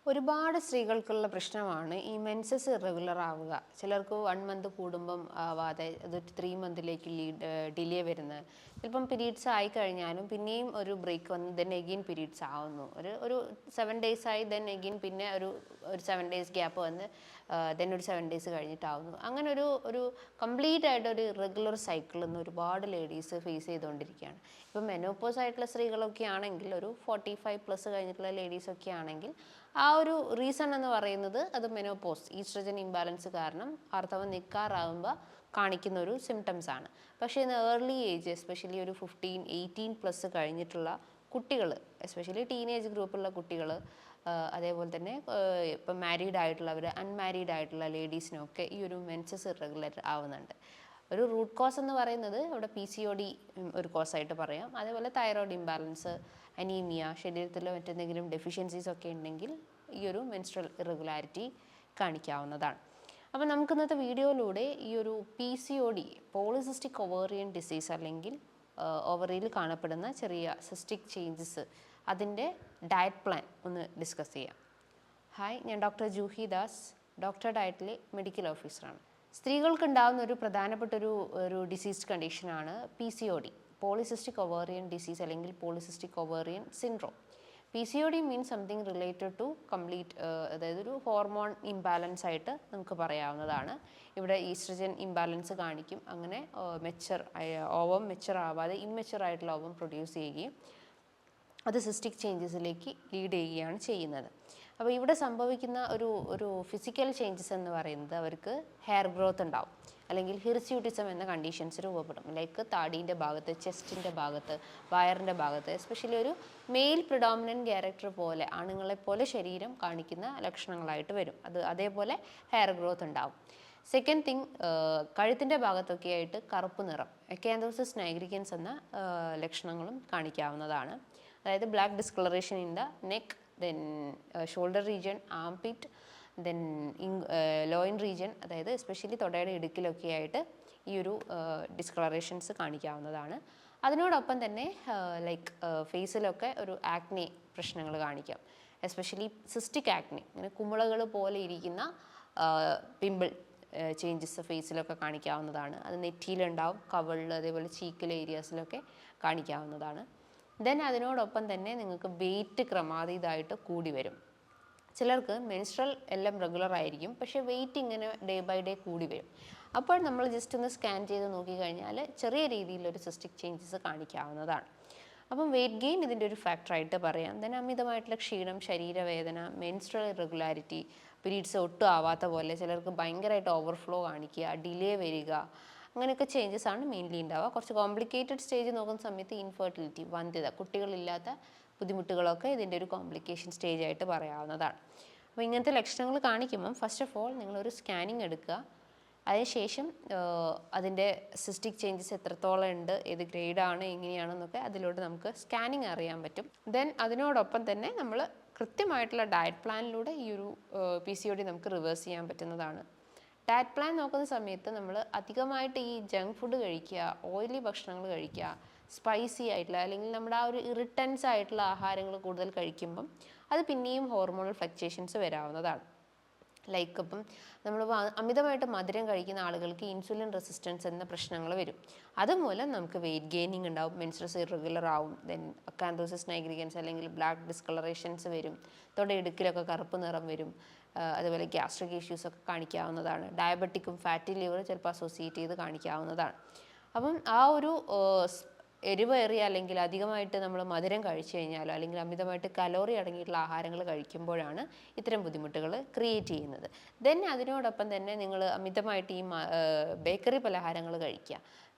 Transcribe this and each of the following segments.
ഒരുപാട് സ്ത്രീകൾക്കുള്ള പ്രശ്നമാണ് ഈ മെൻസസ് ഇറഗുലർ ആവുക. ചിലർക്ക് 1 മന്ത് കൂടുമ്പം ആവാതെ അതൊരു 3 മന്തിലേക്ക് ഡിലേ വരുന്നത്. ചിലപ്പം പീരീഡ്സ് ആയി കഴിഞ്ഞാലും പിന്നെയും ഒരു ബ്രേക്ക് വന്ന് ദെൻ എഗെയിൻ പീരീഡ്സ് ആവുന്നു. ഒരു 7 ഡേയ്സ് ആയി ദെൻ എഗെയിൻ പിന്നെ ഒരു 7 ഡേയ്സ് ഗ്യാപ്പ് വന്ന് ദെൻ ഒരു 7 ഡേയ്സ് കഴിഞ്ഞിട്ടാവുന്നു. അങ്ങനെ ഒരു കംപ്ലീറ്റ് ആയിട്ട് ഒരു ഇറഗുലർ സൈക്കിൾ എന്ന് ഒരുപാട് ലേഡീസ് ഫേസ് ചെയ്തുകൊണ്ടിരിക്കുകയാണ്. ഇപ്പം മെനോപോസ് ആയിട്ടുള്ള സ്ത്രീകളൊക്കെ ആണെങ്കിൽ ഒരു 45+ കഴിഞ്ഞിട്ടുള്ള ലേഡീസൊക്കെ ആണെങ്കിൽ ആ ഒരു റീസൺ എന്ന് പറയുന്നത് അത് മെനോപോസ് ഈസ്ട്രജൻ ഇംബാലൻസ് കാരണം ആർത്തവം നിൽക്കാറാവുമ്പോൾ കാണിക്കുന്ന ഒരു സിംറ്റംസ് ആണ്. പക്ഷേ ഇന്ന് ഏർലി ഏജ് എസ്പെഷ്യലി ഒരു 15-18+ കഴിഞ്ഞിട്ടുള്ള കുട്ടികൾ, എസ്പെഷ്യലി ടീനേജ് ഗ്രൂപ്പുള്ള കുട്ടികൾ, അതേപോലെ തന്നെ ഇപ്പം മാരീഡ് ആയിട്ടുള്ളവർ, അൺമാരീഡ് ആയിട്ടുള്ള ലേഡീസിനൊക്കെ ഈ ഒരു മെൻസസ് ഇറഗുലർ ആവുന്നുണ്ട്. ഒരു റൂട്ട് കോസ് എന്ന് പറയുന്നത് അവിടെ PCOD ഒരു കോസായിട്ട് പറയാം. അതേപോലെ തൈറോയ്ഡ് ഇംബാലൻസ്, അനീമിയ, ശരീരത്തിൽ മറ്റെന്തെങ്കിലും ഡെഫിഷ്യൻസീസ് ഒക്കെ ഉണ്ടെങ്കിൽ ഈ ഒരു മെൻസ്ട്രൽ ഇറഗുലാരിറ്റി കാണിക്കാവുന്നതാണ്. അപ്പോൾ നമുക്ക് ഇന്നത്തെ വീഡിയോയിലൂടെ ഈ ഒരു PCOD, പോളിസിസ്റ്റിക് ഒവേറിയൻ ഡിസീസ്, അല്ലെങ്കിൽ ഓവറിയിൽ കാണപ്പെടുന്ന ചെറിയ സിസ്റ്റിക് ചേഞ്ചസ്, അതിൻ്റെ ഡയറ്റ് പ്ലാൻ ഒന്ന് ഡിസ്കസ് ചെയ്യാം. ഹായ്, ഞാൻ ഡോക്ടർ ജൂഹി ദാസ്, ഡോക്ടർ ഡയറ്റിലെ മെഡിക്കൽ ഓഫീസറാണ്. സ്ത്രീകൾക്ക് ഉണ്ടാകുന്ന ഒരു പ്രധാനപ്പെട്ട ഒരു ഡിസീസ് കണ്ടീഷനാണ് PCOD, പോളിസിസ്റ്റിക് ഒവേറിയൻ ഡിസീസ് അല്ലെങ്കിൽ polycystic ovarian syndrome. PCOD means something related to complete, അതായത് ഒരു ഹോർമോൺ ഇംബാലൻസ് ആയിട്ട് നമുക്ക് പറയാവുന്നതാണ്. ഇവിടെ ഈസ്ട്രജൻ ഇംബാലൻസ് കാണിക്കും. അങ്ങനെ ഓവം മെച്ചർ ആവാതെ ഇമ്മെച്ചർ ആയിട്ടുള്ള ഓവം പ്രൊഡ്യൂസ് ചെയ്യുകയും അത് സിസ്റ്റിക് ചേഞ്ചസിലേക്ക് ലീഡ് ചെയ്യുകയാണ് ചെയ്യുന്നത്. അപ്പോൾ ഇവിടെ സംഭവിക്കുന്ന ഒരു ഫിസിക്കൽ ചേഞ്ചസ് എന്ന് പറയുന്നത് അവർക്ക് ഹെയർ ഗ്രോത്ത് ഉണ്ടാവും, അല്ലെങ്കിൽ ഹിർസ്യൂട്ടിസം എന്ന കണ്ടീഷൻസ് രൂപപ്പെടും. ലൈക്ക് താടീൻ്റെ ഭാഗത്ത്, ചെസ്റ്റിൻ്റെ ഭാഗത്ത്, വയറിൻ്റെ ഭാഗത്ത്, എസ്പെഷ്യലി ഒരു മെയിൽ പ്രിഡോമിനൻറ്റ് ക്യാരക്ടർ പോലെ, ആണുങ്ങളെപ്പോലെ ശരീരം കാണിക്കുന്ന ലക്ഷണങ്ങളായിട്ട് വരും. അതേപോലെ ഹെയർ ഗ്രോത്ത് ഉണ്ടാവും. സെക്കൻഡ് തിങ്, കഴുത്തിൻ്റെ ഭാഗത്തൊക്കെ ആയിട്ട് കറുപ്പ് നിറം, എക്കാന്തോസിസ് നൈഗ്രിക്കൻസ് എന്ന ലക്ഷണങ്ങളും കാണിക്കാവുന്നതാണ്. അതായത് black discolouration in the neck, then shoulder region, armpit, then loin region, അതായത് എസ്പെഷ്യലി തൊടയുടെ ഇടുക്കിലൊക്കെ ആയിട്ട് ഈ ഒരു ഡിസ്കളറേഷൻസ് കാണിക്കാവുന്നതാണ്. അതിനോടൊപ്പം തന്നെ ലൈക്ക് ഫേസിലൊക്കെ ഒരു ആക്നെ പ്രശ്നങ്ങൾ കാണിക്കാം, എസ്പെഷ്യലി സിസ്റ്റിക് ആക്നെ, ഇങ്ങനെ കുമിളകൾ പോലെ ഇരിക്കുന്ന പിമ്പിൾ ചേഞ്ചസ് ഫേസിലൊക്കെ കാണിക്കാവുന്നതാണ്. അത് നെറ്റിയിലുണ്ടാവും, കവിളിൽ, അതേപോലെ ചീക്കിൽ ഏരിയാസിലൊക്കെ കാണിക്കാവുന്നതാണ്. ദെൻ അതിനോടൊപ്പം തന്നെ നിങ്ങൾക്ക് വെയിറ്റ് ക്രമാതീതമായിട്ട് കൂടി വരും. ചിലർക്ക് മെൻസ്ട്രൽ എല്ലാം റെഗുലർ ആയിരിക്കും, പക്ഷേ വെയിറ്റ് ഇങ്ങനെ ഡേ ബൈ ഡേ കൂടി വരും. അപ്പോൾ നമ്മൾ ജസ്റ്റ് ഒന്ന് സ്കാൻ ചെയ്ത് നോക്കിക്കഴിഞ്ഞാൽ ചെറിയ രീതിയിലൊരു സിസ്റ്റിക് ചേഞ്ചസ് കാണിക്കാവുന്നതാണ്. അപ്പം വെയിറ്റ് ഗെയിൻ ഇതിൻ്റെ ഒരു ഫാക്ടറായിട്ട് പറയാം. ദെൻ അമിതമായിട്ടുള്ള ക്ഷീണം, ശരീരവേദന, മെൻസ്ട്രൽ ഇറഗുലാരിറ്റി, പീരീഡ്സ് ഒട്ടും ആവാത്ത പോലെ, ചിലർക്ക് ഭയങ്കരമായിട്ട് ഓവർഫ്ലോ കാണിക്കുക, ഡിലേ വരിക, അങ്ങനെയൊക്കെ ചേഞ്ചസ് ആണ് മെയിൻലി ഉണ്ടാവുക. കുറച്ച് കോംപ്ലിക്കേറ്റഡ് സ്റ്റേജ് നോക്കുന്ന സമയത്ത് ഇൻഫെർട്ടിലിറ്റി, വന്ധ്യത, കുട്ടികളില്ലാത്ത ബുദ്ധിമുട്ടുകളൊക്കെ ഇതിൻ്റെ ഒരു കോംപ്ലിക്കേഷൻ സ്റ്റേജ് ആയിട്ട് പറയാവുന്നതാണ്. അപ്പോൾ ഇങ്ങനത്തെ ലക്ഷണങ്ങൾ കാണിക്കുമ്പം ഫസ്റ്റ് ഓഫ് ഓൾ നിങ്ങളൊരു സ്കാനിങ് എടുക്കുക. അതിനുശേഷം അതിൻ്റെ സിസ്റ്റിക് ചേഞ്ചസ് എത്രത്തോളം ഉണ്ട്, ഏത് ഗ്രേഡാണ്, എങ്ങനെയാണെന്നൊക്കെ അതിലൂടെ നമുക്ക് സ്കാനിങ് അറിയാൻ പറ്റും. ദെൻ അതിനോടൊപ്പം തന്നെ നമ്മൾ കൃത്യമായിട്ടുള്ള ഡയറ്റ് പ്ലാനിലൂടെ ഈ ഒരു PCOD നമുക്ക് റിവേഴ്സ് ചെയ്യാൻ പറ്റുന്നതാണ്. ഡയറ്റ് പ്ലാൻ നോക്കുന്ന സമയത്ത് നമ്മൾ അധികമായിട്ട് ഈ ജങ്ക് ഫുഡ് കഴിക്കുക, ഓയിലി ഭക്ഷണങ്ങൾ കഴിക്കുക, സ്പൈസി ആയിട്ടുള്ള അല്ലെങ്കിൽ നമ്മുടെ ആ ഒരു ഇറിറ്റൻസ് ആയിട്ടുള്ള ആഹാരങ്ങൾ കൂടുതൽ കഴിക്കുമ്പം അത് പിന്നെയും ഹോർമോണൽ ഫ്ലക്ച്വേഷൻസ് വരാവുന്നതാണ്. ലൈക്ക് ഇപ്പം നമ്മൾ അമിതമായിട്ട് മധുരം കഴിക്കുന്ന ആളുകൾക്ക് ഇൻസുലിൻ റെസിസ്റ്റൻസ് എന്ന പ്രശ്നങ്ങൾ വരും. അതുമൂലം നമുക്ക് വെയിറ്റ് ഗെയിനിങ് ഉണ്ടാവും, മെൻസ്ട്രസ് ഇറഗുലർ ആവും, ദെൻ അക്കാന്തോസിസ് നൈഗ്രിക്കൻസ് അല്ലെങ്കിൽ ബ്ലാക്ക് ഡിസ്കളറേഷൻസ് വരും, തൊടയിടുക്കിലൊക്കെ കറുപ്പ് നിറം വരും, അതുപോലെ ഗ്യാസ്ട്രിക് ഇഷ്യൂസൊക്കെ കാണിക്കാവുന്നതാണ്. ഡയബറ്റിക്കും ഫാറ്റി ലിവർ ചിലപ്പോൾ അസോസിയേറ്റ് ചെയ്ത് കാണിക്കാവുന്നതാണ്. അപ്പം ആ ഒരു എരിവേറിയ അല്ലെങ്കിൽ അധികമായിട്ട് നമ്മൾ മധുരം കഴിച്ചു കഴിഞ്ഞാലോ അല്ലെങ്കിൽ അമിതമായിട്ട് കലോറി അടങ്ങിയിട്ടുള്ള ആഹാരങ്ങൾ കഴിക്കുമ്പോഴാണ് ഇത്തരം ബുദ്ധിമുട്ടുകൾ ക്രിയേറ്റ് ചെയ്യുന്നത്. ദെൻ അതിനോടൊപ്പം തന്നെ നിങ്ങൾ അമിതമായിട്ട് ഈ ബേക്കറി പലഹാരങ്ങൾ കഴിക്കുക,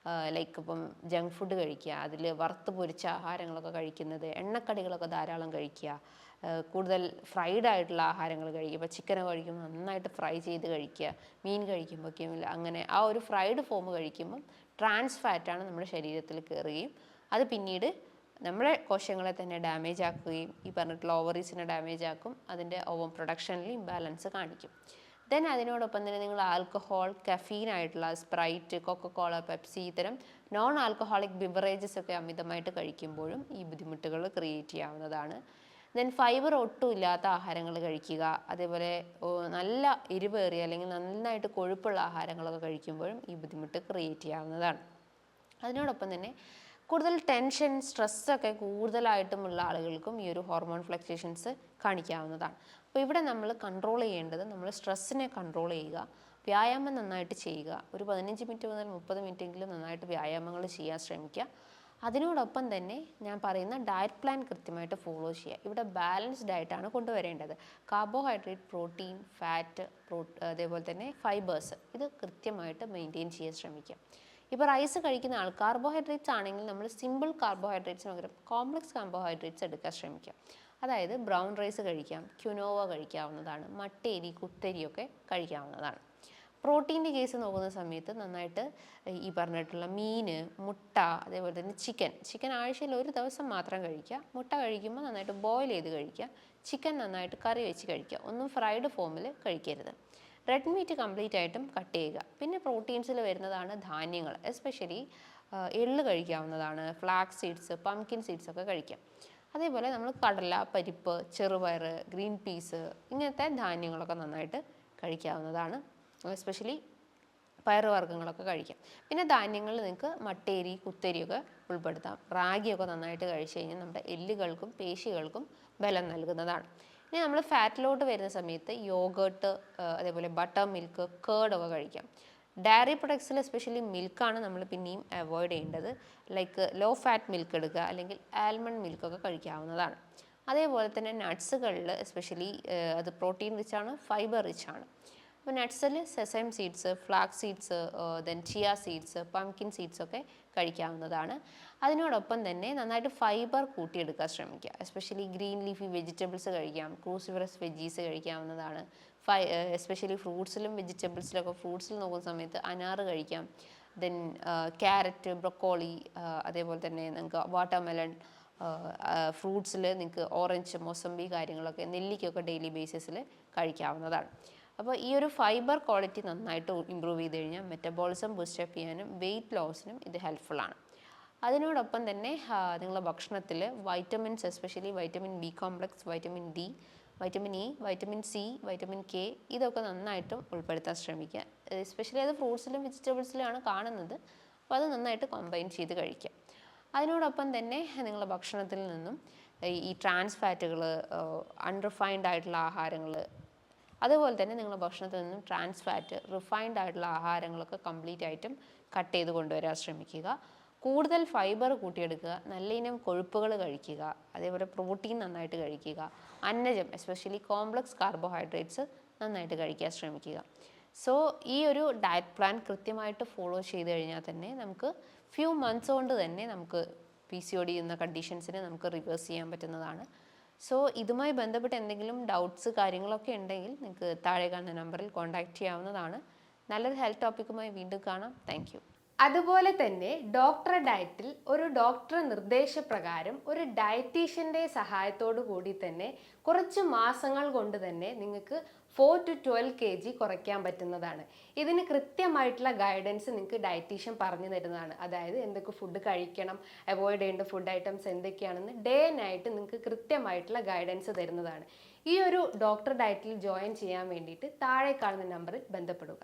ലൈക്ക് ഇപ്പം ജങ്ക് ഫുഡ് കഴിക്കുക, അതിൽ വറുത്ത് പൊരിച്ച ആഹാരങ്ങളൊക്കെ കഴിക്കുന്നത്, എണ്ണക്കടികളൊക്കെ ധാരാളം കഴിക്കുക, കൂടുതൽ ഫ്രൈഡ് ആയിട്ടുള്ള ആഹാരങ്ങൾ കഴിക്കുക. ഇപ്പോൾ ചിക്കൻ കഴിക്കുമ്പോൾ നന്നായിട്ട് ഫ്രൈ ചെയ്ത് കഴിക്കുക, മീൻ കഴിക്കുമ്പോഴൊക്കെയും അങ്ങനെ ആ ഒരു ഫ്രൈഡ് ഫോം കഴിക്കുമ്പം ട്രാൻസ് ഫാറ്റാണ് നമ്മുടെ ശരീരത്തിൽ കയറുകയും അത് പിന്നീട് നമ്മുടെ കോശങ്ങളെ തന്നെ ഡാമേജ് ആക്കുകയും ഈ പറഞ്ഞിട്ടുള്ള ഓവറീസിനെ ഡാമേജ് ആക്കും, അതിൻ്റെ ഓവം പ്രൊഡക്ഷനിൽ ഇംബാലൻസ് കാണിക്കും. ദെൻ അതിനോടൊപ്പം തന്നെ നിങ്ങൾ ആൽക്കഹോൾ, കഫീൻ ആയിട്ടുള്ള സ്പ്രൈറ്റ്, കൊക്കക്കോള, പെപ്സി, ഇത്തരം നോൺ ആൽക്കഹോളിക് ബിവറേജസ് ഒക്കെ അമിതമായിട്ട് കഴിക്കുമ്പോഴും ഈ ബുദ്ധിമുട്ടുകൾ ക്രിയേറ്റ് ചെയ്യാവുന്നതാണ്. ദെൻ ഫൈബർ ഒട്ടും ഇല്ലാത്ത ആഹാരങ്ങൾ കഴിക്കുക. അതേപോലെ നല്ല എരിവേറിയ അല്ലെങ്കിൽ നന്നായിട്ട് കൊഴുപ്പുള്ള ആഹാരങ്ങളൊക്കെ കഴിക്കുമ്പോഴും ഈ ബുദ്ധിമുട്ട് ക്രിയേറ്റ് ചെയ്യാവുന്നതാണ്. അതിനോടൊപ്പം തന്നെ കൂടുതൽ ടെൻഷൻ, സ്ട്രെസ്സൊക്കെ കൂടുതലായിട്ടുമുള്ള ആളുകൾക്കും ഈ ഒരു ഹോർമോൺ ഫ്ലക്ച്വേഷൻസ് കാണിക്കാവുന്നതാണ്. അപ്പോൾ ഇവിടെ നമ്മൾ കൺട്രോൾ ചെയ്യേണ്ടത്, നമ്മൾ സ്ട്രെസ്സിനെ കൺട്രോൾ ചെയ്യുക, വ്യായാമം നന്നായിട്ട് ചെയ്യുക. ഒരു 15 മിനിറ്റ് മുതൽ 30 മിനിറ്റെങ്കിലും നന്നായിട്ട് വ്യായാമങ്ങൾ ചെയ്യാൻ ശ്രമിക്കുക. അതിനോടൊപ്പം തന്നെ ഞാൻ പറയുന്ന ഡയറ്റ് പ്ലാൻ കൃത്യമായിട്ട് ഫോളോ ചെയ്യുക. ഇവിടെ ബാലൻസ്ഡ് ആയിട്ടാണ് കൊണ്ടുവരേണ്ടത്. കാർബോഹൈഡ്രേറ്റ്, പ്രോട്ടീൻ, ഫാറ്റ്, അതേപോലെ തന്നെ ഫൈബേഴ്സ് ഇത് കൃത്യമായിട്ട് മെയിൻറ്റെയിൻ ചെയ്യാൻ ശ്രമിക്കുക. ഇപ്പോൾ റൈസ് കഴിക്കുന്ന ആൾ കാർബോഹൈഡ്രേറ്റ്സ് ആണെങ്കിൽ നമ്മൾ സിമ്പിൾ കാർബോഹൈഡ്രേറ്റ്സിന് പകരം കോംപ്ലക്സ് കാർബോഹൈഡ്രേറ്റ്സ് എടുക്കാൻ ശ്രമിക്കുക. അതായത് ബ്രൗൺ റൈസ് കഴിക്കാം, ക്യുനോവ കഴിക്കാവുന്നതാണ്, മട്ടേരി, കുത്തരിയൊക്കെ കഴിക്കാവുന്നതാണ്. പ്രോട്ടീൻ്റെ കേസ് നോക്കുന്ന സമയത്ത് നന്നായിട്ട് ഈ പറഞ്ഞിട്ടുള്ള മീൻ, മുട്ട, അതേപോലെ തന്നെ ചിക്കൻ ആഴ്ചയിൽ ഒരു ദിവസം മാത്രം കഴിക്കുക. മുട്ട കഴിക്കുമ്പോൾ നന്നായിട്ട് ബോയിൽ ചെയ്ത് കഴിക്കുക. ചിക്കൻ നന്നായിട്ട് കറി വെച്ച് കഴിക്കുക. ഒന്നും ഫ്രൈഡ് ഫോമിൽ കഴിക്കരുത്. റെഡ് മീറ്റ് കംപ്ലീറ്റ് ആയിട്ടും കട്ട് ചെയ്യുക. പിന്നെ പ്രോട്ടീൻസിൽ വരുന്നതാണ് ധാന്യങ്ങൾ, എസ്പെഷ്യലി എള്ള് കഴിക്കാവുന്നതാണ്, ഫ്ലാക്സ് സീഡ്സ്, പംകിൻ സീഡ്സ് ഒക്കെ കഴിക്കാം. അതേപോലെ നമ്മൾ കടല, പരിപ്പ്, ചെറുപയർ, ഗ്രീൻ പീസ് ഇങ്ങനത്തെ ധാന്യങ്ങളൊക്കെ നന്നായിട്ട് കഴിക്കാവുന്നതാണ്. എസ്പെഷ്യലി പയറുവർഗ്ഗങ്ങളൊക്കെ കഴിക്കാം. പിന്നെ ധാന്യങ്ങളിൽ നിങ്ങൾക്ക് മട്ടേരി, കുത്തരിയൊക്കെ ഉൾപ്പെടുത്താം. റാഗിയൊക്കെ നന്നായിട്ട് കഴിച്ചു കഴിഞ്ഞാൽ നമ്മുടെ എല്ലുകൾക്കും പേശികൾക്കും ബലം നൽകുന്നതാണ്. ഇനി നമ്മൾ ഫാറ്റിലോട്ട് വരുന്ന സമയത്ത് യോഗേർട്ട്, അതേപോലെ ബട്ടർ മിൽക്ക്, കേർഡൊക്കെ കഴിക്കാം. ഡയറി പ്രൊഡക്ട്സിൽ എസ്പെഷ്യലി മിൽക്കാണ് നമ്മൾ പിന്നെയും അവോയ്ഡ് ചെയ്യേണ്ടത്. ലൈക്ക് ലോ ഫാറ്റ് മിൽക്ക് എടുക്കുക, അല്ലെങ്കിൽ ആൽമണ്ട് മിൽക്കൊക്കെ കഴിക്കാവുന്നതാണ്. അതേപോലെ തന്നെ നട്ട്സുകളിൽ എസ്പെഷ്യലി അത് പ്രോട്ടീൻ റിച്ച് ആണ്, ഫൈബർ റിച്ച് ആണ്. അപ്പോൾ നട്ട്സിൽ sesame seeds, flax seeds, then chia seeds, pumpkin seeds ഒക്കെ കഴിക്കാവുന്നതാണ്. അതിനോടൊപ്പം തന്നെ നന്നായിട്ട് ഫൈബർ കൂട്ടിയെടുക്കാൻ ശ്രമിക്കുക. എസ്പെഷ്യലി ഗ്രീൻ ലീഫി വെജിറ്റബിൾസ് കഴിക്കാം, ക്രൂസിഫറസ് വെജീസ് കഴിക്കാവുന്നതാണ്. എസ്പെഷ്യലി ഫ്രൂട്ട്സിലും വെജിറ്റബിൾസിലൊക്കെ ഫ്രൂട്ട്സിൽ നോക്കുന്ന സമയത്ത് അനാറ് കഴിക്കാം. ദെൻ ക്യാരറ്റ്, ബ്രൊക്കോളി, അതേപോലെ തന്നെ നിങ്ങൾക്ക് വാട്ടർമെലൺ, ഫ്രൂട്ട്സിൽ നിങ്ങൾക്ക് ഓറഞ്ച്, മൊസംബി കാര്യങ്ങളൊക്കെ, നെല്ലിക്കൊക്കെ ഡെയിലി ബേസിസിൽ കഴിക്കാവുന്നതാണ്. അപ്പോൾ ഈ ഒരു ഫൈബർ ക്വാളിറ്റി നന്നായിട്ട് ഇമ്പ്രൂവ് ചെയ്ത് കഴിഞ്ഞാൽ മെറ്റബോളിസം ബൂസ്റ്റപ്പ് ചെയ്യാനും വെയിറ്റ് ലോസിനും ഇത് ഹെൽപ്ഫുള്ളാണ്. അതിനോടൊപ്പം തന്നെ നിങ്ങളുടെ ഭക്ഷണത്തിൽ vitamins, especially vitamin B complex, vitamin D, vitamin E, vitamin C, vitamin K ഇതൊക്കെ നന്നായിട്ടും ഉൾപ്പെടുത്താൻ ശ്രമിക്കുക. എസ്പെഷ്യലി അത് ഫ്രൂട്ട്സിലും വെജിറ്റബിൾസിലാണ് കാണുന്നത്. അപ്പോൾ അത് നന്നായിട്ട് കമ്പൈൻ ചെയ്ത് കഴിക്കുക. അതിനോടൊപ്പം തന്നെ നിങ്ങളുടെ ഭക്ഷണത്തിൽ നിന്നും ഈ ട്രാൻസ് ഫാറ്റുകൾ, അൺറിഫൈൻഡ് ആയിട്ടുള്ള ആഹാരങ്ങൾ, അതുപോലെ തന്നെ നിങ്ങളുടെ ഭക്ഷണത്തിൽ നിന്നും ട്രാൻസ് ഫാറ്റ്, റിഫൈൻഡ് ആയിട്ടുള്ള ആഹാരങ്ങളൊക്കെ കംപ്ലീറ്റ് ആയിട്ടും കട്ട് ചെയ്ത് കൊണ്ടുവരാൻ ശ്രമിക്കുക. കൂടുതൽ ഫൈബർ കൂട്ടിയെടുക്കുക, നല്ല ഇനം കൊഴുപ്പുകൾ കഴിക്കുക, അതേപോലെ പ്രോട്ടീൻ നന്നായിട്ട് കഴിക്കുക, അന്നജം എസ്പെഷ്യലി കോംപ്ലക്സ് കാർബോഹൈഡ്രേറ്റ്സ് നന്നായിട്ട് കഴിക്കാൻ ശ്രമിക്കുക. സോ ഈ ഒരു ഡയറ്റ് പ്ലാൻ കൃത്യമായിട്ട് ഫോളോ ചെയ്ത് കഴിഞ്ഞാൽ തന്നെ നമുക്ക് ഫ്യൂ മന്ത്സ് കൊണ്ട് തന്നെ നമുക്ക് PCOD എന്ന കണ്ടീഷൻസിനെ നമുക്ക് റിവേഴ്സ് ചെയ്യാൻ പറ്റുന്നതാണ്. സോ ഇതുമായി ബന്ധപ്പെട്ട് എന്തെങ്കിലും ഡൗട്ട്സ് കാര്യങ്ങളൊക്കെ ഉണ്ടെങ്കിൽ നിങ്ങൾക്ക് താഴെ കാണുന്ന നമ്പറിൽ കോൺടാക്റ്റ് ചെയ്യാവുന്നതാണ്. നല്ലൊരു ഹെൽത്ത് ടോപ്പിക്കുമായി വീണ്ടും കാണാം. Thank you. അതുപോലെ തന്നെ ഡോക്ടർ ഡയറ്റിൽ ഒരു ഡോക്ടർ നിർദ്ദേശപ്രകാരം ഒരു ഡയറ്റീഷ്യൻ്റെ സഹായത്തോടു കൂടി തന്നെ കുറച്ച് മാസങ്ങൾ കൊണ്ട് തന്നെ നിങ്ങൾക്ക് 4 to 12 kg കുറയ്ക്കാൻ പറ്റുന്നതാണ്. ഇതിന് കൃത്യമായിട്ടുള്ള ഗൈഡൻസ് നിങ്ങൾക്ക് ഡയറ്റീഷ്യൻ പറഞ്ഞു തരുന്നതാണ്. അതായത് എന്തൊക്കെ ഫുഡ് കഴിക്കണം, അവോയ്ഡ് ചെയ്യേണ്ട ഫുഡ് ഐറ്റംസ് എന്തൊക്കെയാണെന്ന് ഡേ ആൻഡ് നൈറ്റ് നിങ്ങൾക്ക് കൃത്യമായിട്ടുള്ള ഗൈഡൻസ് തരുന്നതാണ്. ഈ ഒരു ഡോക്ടർ ഡയറ്റിൽ ജോയിൻ ചെയ്യാൻ വേണ്ടിയിട്ട് താഴെ കാണുന്ന നമ്പറിൽ ബന്ധപ്പെടുക.